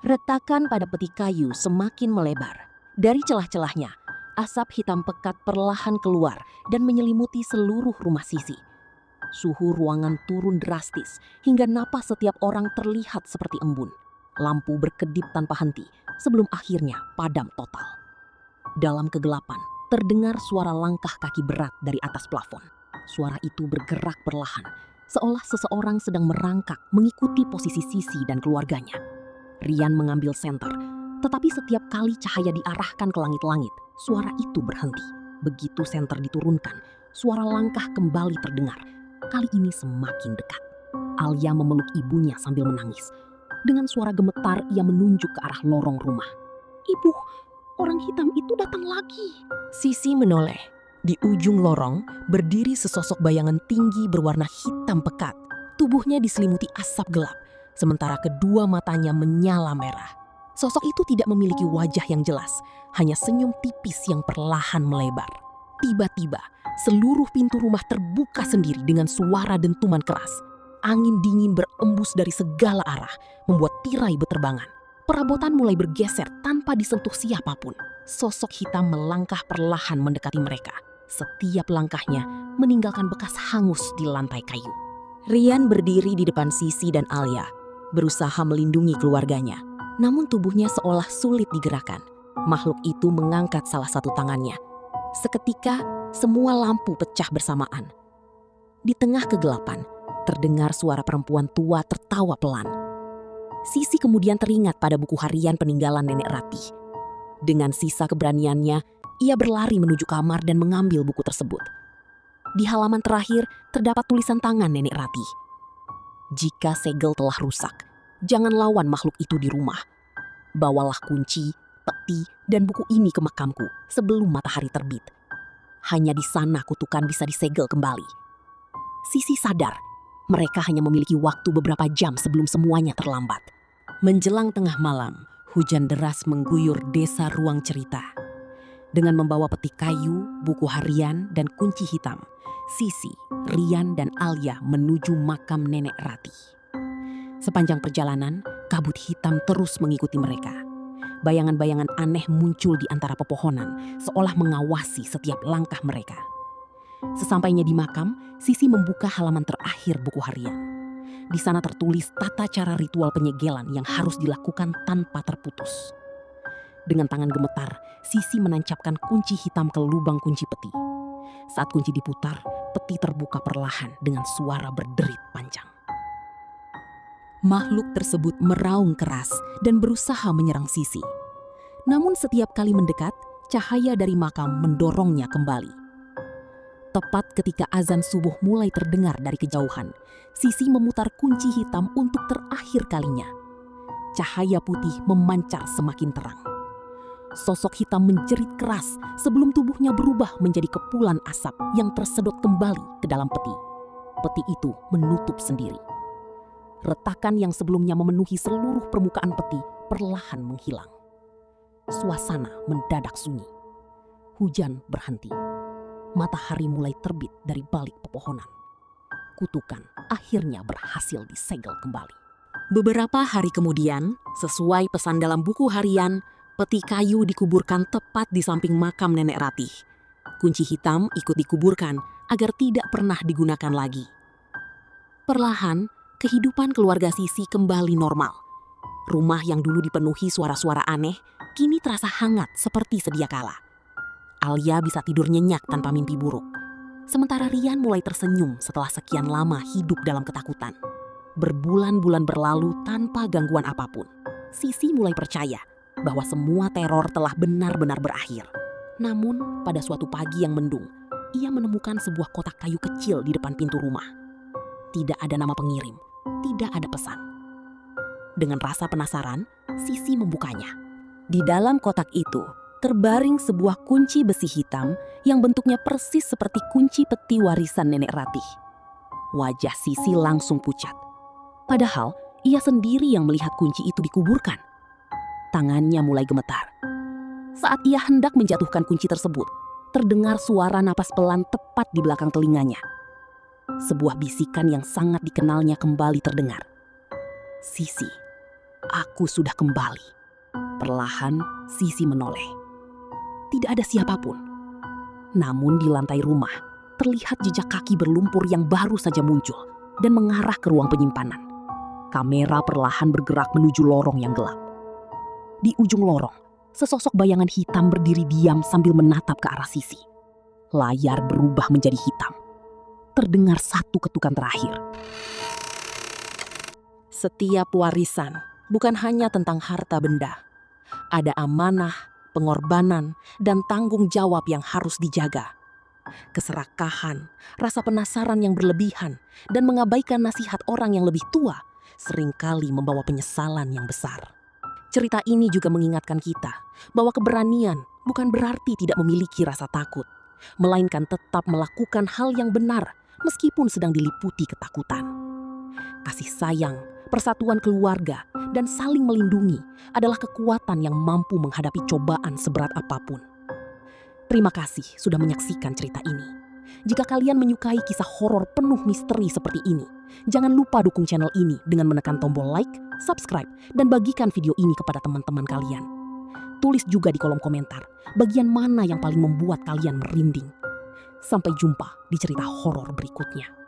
Retakan pada peti kayu semakin melebar. Dari celah-celahnya, asap hitam pekat perlahan keluar dan menyelimuti seluruh rumah Sisi. Suhu ruangan turun drastis hingga napas setiap orang terlihat seperti embun. Lampu berkedip tanpa henti sebelum akhirnya padam total. Dalam kegelapan, terdengar suara langkah kaki berat dari atas plafon. Suara itu bergerak perlahan, seolah seseorang sedang merangkak mengikuti posisi Sisi dan keluarganya. Rian mengambil senter, tetapi setiap kali cahaya diarahkan ke langit-langit, suara itu berhenti. Begitu senter diturunkan, suara langkah kembali terdengar. Kali ini semakin dekat. Alia memeluk ibunya sambil menangis. Dengan suara gemetar, ia menunjuk ke arah lorong rumah. "Ibu, orang hitam itu datang lagi." Sisi menoleh. Di ujung lorong, berdiri sesosok bayangan tinggi berwarna hitam pekat. Tubuhnya diselimuti asap gelap, sementara kedua matanya menyala merah. Sosok itu tidak memiliki wajah yang jelas, hanya senyum tipis yang perlahan melebar. Tiba-tiba, seluruh pintu rumah terbuka sendiri dengan suara dentuman keras. Angin dingin berembus dari segala arah, membuat tirai beterbangan. Perabotan mulai bergeser tanpa disentuh siapapun. Sosok hitam melangkah perlahan mendekati mereka. Setiap langkahnya meninggalkan bekas hangus di lantai kayu. Rian berdiri di depan Sisi dan Alia, berusaha melindungi keluarganya. Namun tubuhnya seolah sulit digerakkan. Makhluk itu mengangkat salah satu tangannya. Seketika, semua lampu pecah bersamaan. Di tengah kegelapan, terdengar suara perempuan tua tertawa pelan. Sisi kemudian teringat pada buku harian peninggalan Nenek Ratih. Dengan sisa keberaniannya, ia berlari menuju kamar dan mengambil buku tersebut. Di halaman terakhir, terdapat tulisan tangan Nenek Ratih. "Jika segel telah rusak, jangan lawan makhluk itu di rumah. Bawalah kunci, peti, dan buku ini ke makamku sebelum matahari terbit. Hanya di sana kutukan bisa disegel kembali." Sisi sadar, mereka hanya memiliki waktu beberapa jam sebelum semuanya terlambat. Menjelang tengah malam, hujan deras mengguyur desa Ruang Cerita. Dengan membawa peti kayu, buku harian, dan kunci hitam, Sisi, Rian, dan Alia menuju makam Nenek Ratih. Sepanjang perjalanan, kabut hitam terus mengikuti mereka. Bayangan-bayangan aneh muncul di antara pepohonan, seolah mengawasi setiap langkah mereka. Sesampainya di makam, Sisi membuka halaman terakhir buku harian. Di sana tertulis tata cara ritual penyegelan yang harus dilakukan tanpa terputus. Dengan tangan gemetar, Sisi menancapkan kunci hitam ke lubang kunci peti. Saat kunci diputar, peti terbuka perlahan dengan suara berderit panjang. Makhluk tersebut meraung keras dan berusaha menyerang Sisi. Namun setiap kali mendekat, cahaya dari makam mendorongnya kembali. Tepat ketika azan subuh mulai terdengar dari kejauhan, Sisi memutar kunci hitam untuk terakhir kalinya. Cahaya putih memancar semakin terang. Sosok hitam menjerit keras sebelum tubuhnya berubah menjadi kepulan asap yang tersedot kembali ke dalam peti. Peti itu menutup sendiri. Retakan yang sebelumnya memenuhi seluruh permukaan peti perlahan menghilang. Suasana mendadak sunyi. Hujan berhenti. Matahari mulai terbit dari balik pepohonan. Kutukan akhirnya berhasil disegel kembali. Beberapa hari kemudian, sesuai pesan dalam buku harian, peti kayu dikuburkan tepat di samping makam Nenek Ratih. Kunci hitam ikut dikuburkan agar tidak pernah digunakan lagi. Perlahan, kehidupan keluarga Sisi kembali normal. Rumah yang dulu dipenuhi suara-suara aneh, kini terasa hangat seperti sedia kala. Alia bisa tidur nyenyak tanpa mimpi buruk. Sementara Rian mulai tersenyum setelah sekian lama hidup dalam ketakutan. Berbulan-bulan berlalu tanpa gangguan apapun. Sisi mulai percaya bahwa semua teror telah benar-benar berakhir. Namun, pada suatu pagi yang mendung, ia menemukan sebuah kotak kayu kecil di depan pintu rumah. Tidak ada nama pengirim, tidak ada pesan. Dengan rasa penasaran, Sisi membukanya. Di dalam kotak itu, terbaring sebuah kunci besi hitam yang bentuknya persis seperti kunci peti warisan Nenek Ratih. Wajah Sisi langsung pucat. Padahal, ia sendiri yang melihat kunci itu dikuburkan. Tangannya mulai gemetar. Saat ia hendak menjatuhkan kunci tersebut, terdengar suara napas pelan tepat di belakang telinganya. Sebuah bisikan yang sangat dikenalnya kembali terdengar. "Sisi, Aku sudah kembali. Perlahan, Sisi menoleh. Tidak ada siapapun. Namun di lantai rumah, terlihat jejak kaki berlumpur yang baru saja muncul dan mengarah ke ruang penyimpanan. Kamera perlahan bergerak menuju lorong yang gelap. Di ujung lorong, sesosok bayangan hitam berdiri diam sambil menatap ke arah Sisi. Layar berubah menjadi hitam. Terdengar satu ketukan terakhir. Setiap warisan bukan hanya tentang harta benda. Ada amanah, pengorbanan, dan tanggung jawab yang harus dijaga. Keserakahan, rasa penasaran yang berlebihan, dan mengabaikan nasihat orang yang lebih tua seringkali membawa penyesalan yang besar. Cerita ini juga mengingatkan kita bahwa keberanian bukan berarti tidak memiliki rasa takut, melainkan tetap melakukan hal yang benar meskipun sedang diliputi ketakutan. Kasih sayang, persatuan keluarga, dan saling melindungi adalah kekuatan yang mampu menghadapi cobaan seberat apapun. Terima kasih sudah menyaksikan cerita ini. Jika kalian menyukai kisah horor penuh misteri seperti ini, jangan lupa dukung channel ini dengan menekan tombol like, subscribe, dan bagikan video ini kepada teman-teman kalian. Tulis juga di kolom komentar bagian mana yang paling membuat kalian merinding. Sampai jumpa di cerita horor berikutnya.